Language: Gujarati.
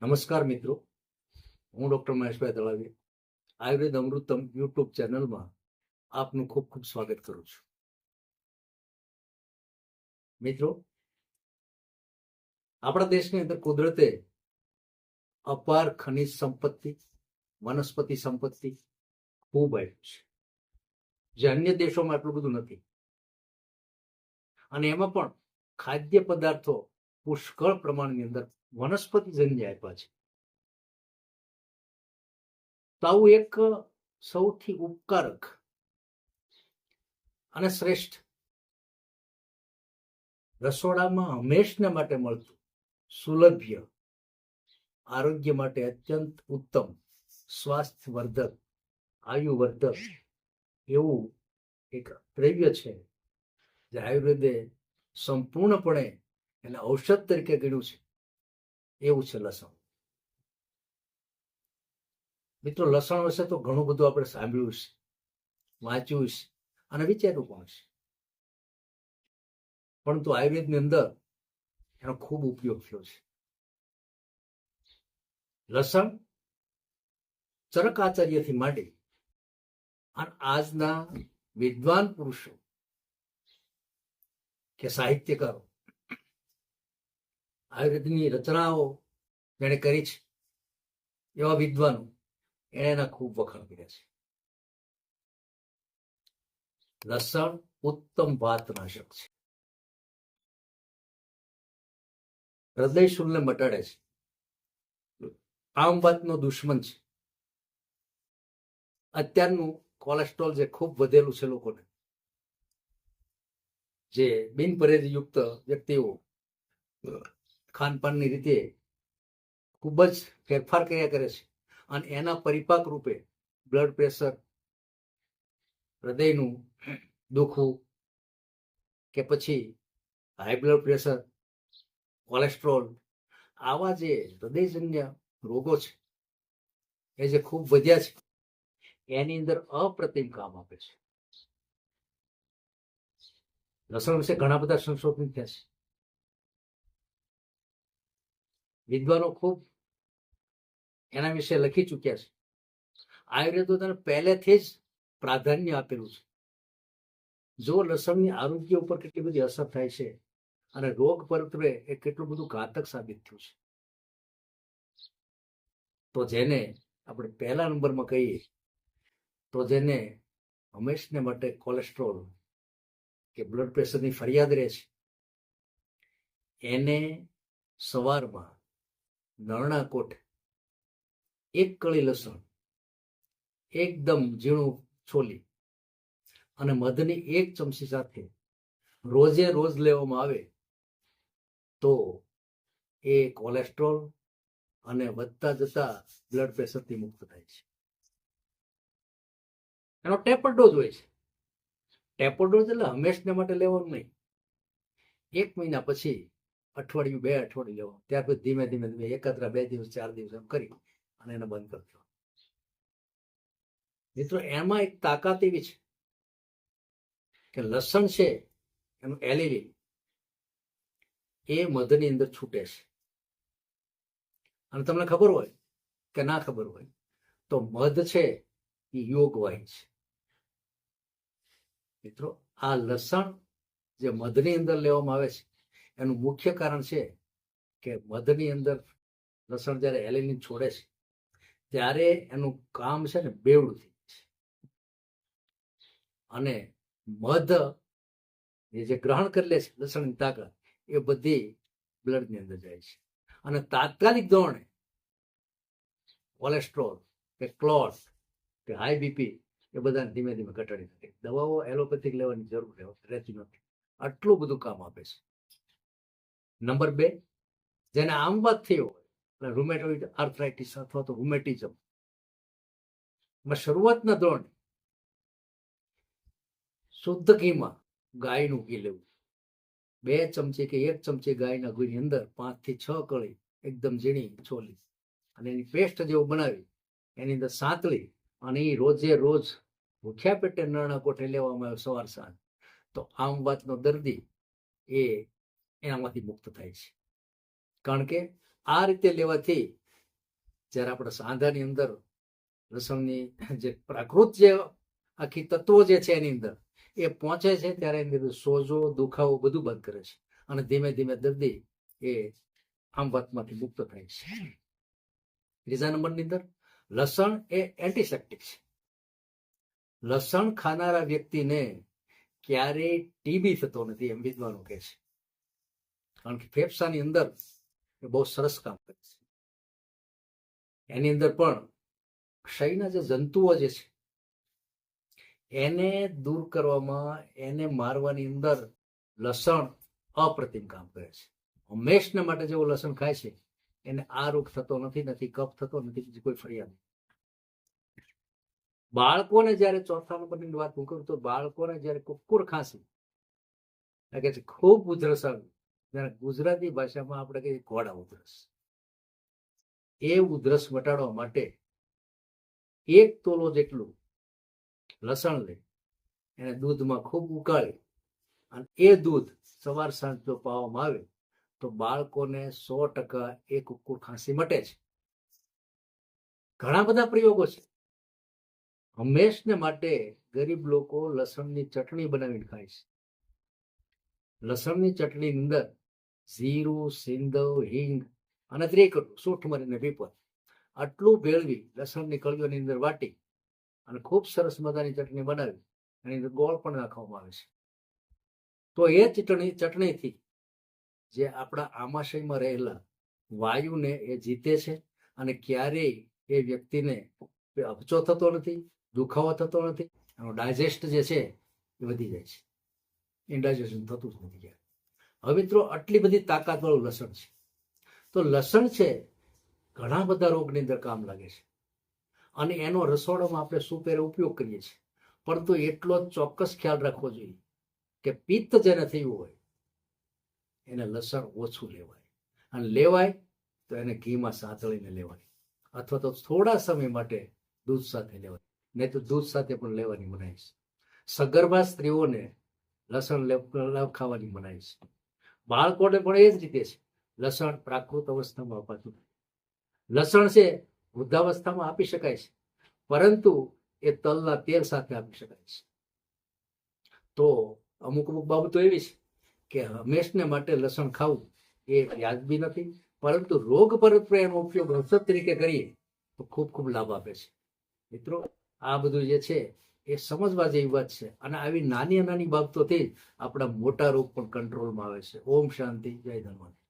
નમસ્કાર મિત્રો, હું ડૉક્ટર મહેશભાઈ દળાવી આયુર્વેદ અમૃતમ યુટ્યુબ ચેનલમાં આપનું ખૂબ ખૂબ સ્વાગત કરું છું. મિત્રો, આપણા દેશની અંદર કુદરતે અપાર ખનિજ સંપત્તિ, વનસ્પતિ સંપત્તિ ખૂબ આપ્યું છે, જે અન્ય દેશોમાં એટલું બધું નથી. અને એમાં પણ ખાદ્ય પદાર્થો પુષ્કળ પ્રમાણની અંદર વનસ્પતિજન્ય આપ્યા છે. તો આવું એક સૌથી ઉપકારક અને શ્રેષ્ઠ રસોડામાં હંમેશના માટે મળતું સુલભ્ય, આરોગ્ય માટે અત્યંત ઉત્તમ, સ્વાસ્થ્યવર્ધક, આયુવર્ધક એવું એક દ્રવ્ય છે જે આયુર્વેદે સંપૂર્ણપણે એને ઔષધ તરીકે ગણ્યું છે. એવું છે લસણ. મિત્રો, લસણ વિશે તો ઘણું બધું આપણે સાંભળ્યું છે, વાંચ્યું છે અને વિચાર્યું પણ છે, પરંતુ આયુર્વેદની અંદર એનો ખૂબ ઉપયોગ થયો છે. લસણ ચરકાચાર્યથી માંડી અને આજના વિદ્વાન પુરુષો કે સાહિત્યકારો, આયુર્વેદની રચનાઓ જેણે કરી છે એવા વિદ્વાનો એણે એના ખૂબ વખાણ કર્યા છે. લસણ ઉત્તમ વાતનાશક છે, હૃદય શૂલને મટાડે છે, આમ વાતનો દુશ્મન છે. અત્યારનું કોલેસ્ટ્રોલ જે ખૂબ વધેલું છે લોકોને, જે બિનપરેજીયુક્ત વ્યક્તિઓ ખાનપાનની રીતે ખૂબ જ ફેરફાર કર્યા કરે છે અને એના પરિપાક રૂપે બ્લડ પ્રેશર, હૃદયનું દુખવું કે પછી હાઈ બ્લડ પ્રેશર, કોલેસ્ટ્રોલ, આવા જે હૃદયજન્ય રોગો છે એ જે ખૂબ વધ્યા છે, એની અંદર અપ્રતિમ કામ આપે છે. લસણ વિશે ઘણા બધા સંશોધન થયા છે. વિદ્વાનો ખૂબ એના વિશે લખી ચૂક્યા છે. આયુર્વેદો તેને પહેલેથી જ પ્રાધાન્ય આપેલું છે. જો લસણની આરોગ્ય ઉપર કેટલી બધી અસર થાય છે અને રોગ પરત્વે એ કેટલું બધું ઘાતક સાબિત થયું છે, તો જેને આપણે પહેલા નંબરમાં કહીએ તો જેને હંમેશને માટે કોલેસ્ટ્રોલ કે બ્લડ પ્રેશરની ફરિયાદ રહે છે, એને સવારમાં નરણા કોઠે એક કળી લસણ એકદમ ઝીણું છોલી અને મધની એક ચમચી સાથે રોજે રોજ લેવામાં આવે તો એ કોલેસ્ટ્રોલ અને વધતા જતા બ્લડ પ્રેશરથી મુક્ત થાય છે. એનો ટેપર ડોઝ હોય છે. ટેપર ડોઝ એટલે હંમેશને માટે લેવાનું નહીં, 1 મહિના પછી અઠવાડિયું, 2 અઠવાડિયું લેવાનું, ત્યાર પછી ધીમે ધીમે ધીમે એકાદરા 2 દિવસ 4 દિવસ એમ કરી અને એને બંધ કરજો. મિત્રો, એમાં એક તાકાત એવી છે કે લસણ છે એનું એલિલિન એ મધની અંદર છૂટે છે. અને તમને ખબર હોય કે ના ખબર હોય તો મધ છે એ યોગવાહી છે. મિત્રો, આ લસણ જે મધની અંદર લેવામાં આવે છે એનું મુખ્ય કારણ છે કે મધની અંદર લસણ જ્યારે એલિલિન છોડે છે ત્યારે એનું કામ છે ને બેવડું થઈ જાય છે અને મધ એ જે ગ્રહણ કરી લે છે લસણની તાકાત એ બધી બ્લડની અંદર જાય છે અને તાત્કાલિક ધોરણે કોલેસ્ટ્રોલ કે ક્લોટ કે હાઈ બીપી એ બધાને ધીમે ધીમે ઘટાડી શકે. દવાઓ એલોપેથિક લેવાની જરૂર રહેતી નથી. આટલું બધું કામ આપે છે. નંબર 2, જેને આમ વાત થઈ હોય, રૂમેટોઇડ આર્થરાઇટિસ અથવા તો રૂમેટિઝમ, શરૂઆતના ધોરણે શુદ્ધ ઘીમાં ગાયનું ઘી લેવું, 2 ચમચી કે 1 ચમચી ગાયના ઘીની અંદર 5 થી 6 કળી એકદમ ઝીણી છોલી અને એની પેસ્ટ જેવું બનાવી એની અંદર સાંતળી અને એ રોજે રોજ ભૂખ્યા પેટે નરણા કોઠે લેવામાં આવે સવાર સાંજ, તો આમ વાતનો દર્દી એ એનામાંથી મુક્ત થાય છે. કારણ કે આ રીતે લેવાથી જ્યારે આપણે સાંધાની અંદર લસણની જે પ્રાકૃત જે આખી તત્વો જે છે એની અંદર એ પહોંચે છે ત્યારે એની અંદર સોજો દુખાવો બધું બંધ કરે છે અને ધીમે ધીમે દર્દી એ આમ વાતમાંથી મુક્ત થાય છે. ત્રીજા નંબરની અંદર લસણ એ એન્ટિસેપ્ટિક છે. લસણ ખાનારા વ્યક્તિને ક્યારેય ટીબી થતો નથી એમ વિદ્વાનો કહે છે, કારણ કે ફેફસાની અંદર એ બહુ સરસ કામ કરે છે. એની અંદર પણ ક્ષયના જે જંતુઓ જે છે એને દૂર કરવામાં, એને મારવાની અંદર લસણ અપ્રતિમ કામ કરે છે. હંમેશને માટે જેવો લસણ ખાય છે એને આ રોગ થતો નથી, નથી કફ થતો નથી, બીજી કોઈ ફરિયાદ નથી. બાળકોને જ્યારે ચોથા નંબરની વાત હું કરું તો બાળકોને જ્યારે કુક્કુર ખાંસી લાગે છે, ખૂબ ઉધરસ આવી, જ્યારે ગુજરાતી ભાષામાં આપણે કહીએ ઘોડા ઉધરસ, એ ઉધરસ મટાડવા માટે 1 તોલો જેટલું લસણ લે, એને દૂધમાં ખૂબ ઉકાળી અને એ દૂધ સવાર સાંજ જો પાવામાં આવે તો બાળકોને 100% એ કુક્કુર ખાંસી મટે છે. ઘણા બધા પ્રયોગો છે. હંમેશને માટે ગરીબ લોકો લસણની ચટણી બનાવીને ખાય છે. લસણની ચટણીની અંદર જીરું, સિંદવ, હિંગ અને ત્રિકટું, સૂંઠ મરીને પીપર આટલું ભેળવી લસણની કળીઓની અંદર વાટી અને ખૂબ સરસ મજાની ચટણી બનાવી એની અંદર ગોળ પણ નાખવામાં આવે છે. તો એ ચટણીથી જે આપણા આમાશયમાં રહેલા વાયુને એ જીતે છે અને ક્યારેય એ વ્યક્તિને અપચો થતો નથી, દુખાવો થતો નથી, એનો ડાયજેસ્ટ જે છે એ વધી જાય છે, ઇન્ડાઇજેશન થતું જ નથી ક્યારે. હવે મિત્રો આટલી બધી તાકાતવાળું લસણ છે, તો લસણ છે ઘણા બધા રોગની અંદર કામ લાગે છે અને એનો રસોડામાં આપણે સુપેરે ઉપયોગ કરીએ છીએ, પરંતુ એટલો જ ચોક્કસ ખ્યાલ રાખવો જોઈએ કે પિત્ત જેને થયું હોય એને લસણ ઓછું લેવાય, અને લેવાય તો એને ઘીમાં સાંતળીને લેવાય અથવા તો થોડા સમય માટે દૂધ સાથે લેવાય, નહીં તો દૂધ સાથે પણ લેવાની મનાઈ છે. સગર્ભા સ્ત્રીઓને લસણ ખાવાની મનાઈ છે. બાળકોને પણ એ જ રીતે છે. લસણ પ્રાકૃત અવસ્થામાં અપાતું, લસણ છે વૃદ્ધાવસ્થામાં આપી શકાય છે, પરંતુ એ તલના તેલ સાથે આપી શકાય છે. તો અમુક બાબતો એવી છે કે હંમેશને માટે લસણ ખાવું એ વ્યાજબી નથી, પરંતુ રોગ પર એનો ઉપયોગ ઔષધ તરીકે કરીએ તો ખૂબ ખૂબ લાભ આપે છે. મિત્રો આ બધું જે છે એ સમજવા જેવી વાત છે, અને આવી નાની નાની બાબતોથી આપણા મોટા રોગ પણ કંટ્રોલમાં આવે છે. ઓમ શાંતિ, જય ધન્વંતરી.